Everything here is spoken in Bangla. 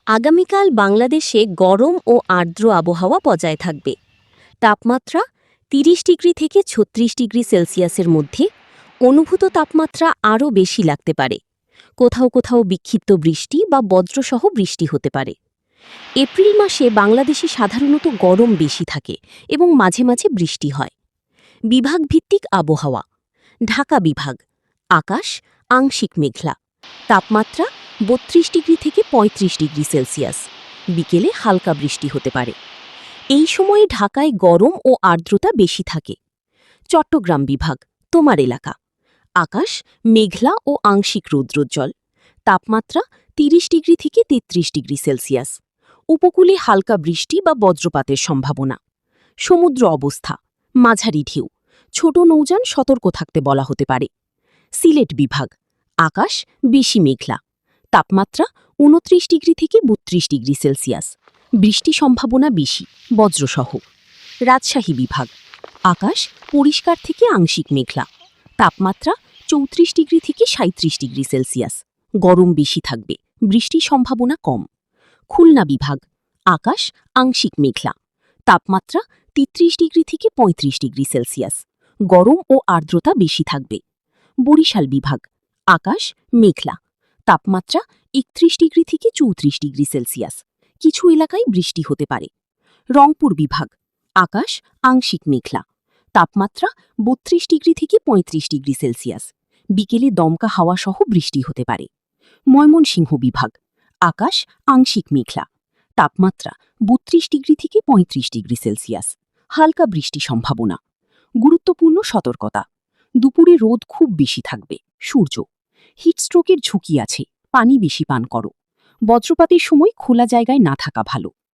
আগামীকাল বাংলাদেশে গরম ও আর্দ্র আবহাওয়া বজায় থাকবে। তাপমাত্রা ৩০ ডিগ্রি থেকে ৩৬ ডিগ্রি সেলসিয়াসের মধ্যে। অনুভূত তাপমাত্রা আরও বেশি লাগতে পারে। কোথাও কোথাও বিক্ষিপ্ত বৃষ্টি বা বজ্রসহ বৃষ্টি হতে পারে। এপ্রিল মাসে বাংলাদেশে সাধারণত গরম বেশি থাকে এবং মাঝে মাঝে বৃষ্টি হয়। বিভাগভিত্তিক আবহাওয়া। ঢাকা বিভাগ, আকাশ আংশিক মেঘলা, তাপমাত্রা ৩২ ডিগ্রি থেকে ৩৫ ডিগ্রি সেলসিয়াস, বিকেলে হালকা বৃষ্টি হতে পারে। এই সময়ে ঢাকায় গরম ও আর্দ্রতা বেশি থাকে। চট্টগ্রাম বিভাগ, তোমার এলাকা, আকাশ মেঘলা ও আংশিক রৌদ্রোজ্জ্বল, তাপমাত্রা ৩০ ডিগ্রি থেকে ৩৩ ডিগ্রি সেলসিয়াস, উপকূলে হালকা বৃষ্টি বা বজ্রপাতের সম্ভাবনা। সমুদ্র অবস্থা, মাঝারি ঢেউ, ছোট নৌযান সতর্ক থাকতে বলা হতে পারে। সিলেট বিভাগ, আকাশ বেশি মেঘলা, তাপমাত্রা ২৯ ডিগ্রি থেকে ৩২ ডিগ্রি সেলসিয়াস, বৃষ্টি সম্ভাবনা বেশি, বজ্রসহ। রাজশাহী বিভাগ, আকাশ পরিষ্কার থেকে আংশিক মেঘলা, তাপমাত্রা ৩৪ ডিগ্রি থেকে ৩৭ ডিগ্রি সেলসিয়াস, গরম বেশি থাকবে, বৃষ্টির সম্ভাবনা কম। খুলনা বিভাগ, আকাশ আংশিক মেঘলা, তাপমাত্রা ৩৩ ডিগ্রি থেকে ৩৫ ডিগ্রি সেলসিয়াস, গরম ও আর্দ্রতা বেশি থাকবে। বরিশাল বিভাগ, আকাশ মেঘলা, তাপমাত্রা ৩১ ডিগ্রি থেকে ৩৪ ডিগ্রি সেলসিয়াস, কিছু এলাকায় বৃষ্টি হতে পারে। রংপুর বিভাগ, আকাশ আংশিক মেঘলা, তাপমাত্রা ৩২ ডিগ্রি থেকে ৩৫ ডিগ্রি সেলসিয়াস, বিকেলে দমকা হাওয়া সহ বৃষ্টি হতে পারে। ময়মনসিংহ বিভাগ, আকাশ আংশিক মেঘলা, তাপমাত্রা ৩২ ডিগ্রি থেকে ৩৫ ডিগ্রি সেলসিয়াস, হালকা বৃষ্টি সম্ভাবনা। গুরুত্বপূর্ণ সতর্কতা, দুপুরে রোদ খুব বেশি থাকবে, সূর্য, হিটস্ট্রোকের ঝুঁকি আছে, পানি বেশি পান করো। বজ্রপাতের সময় খোলা জায়গায় না থাকা ভালো।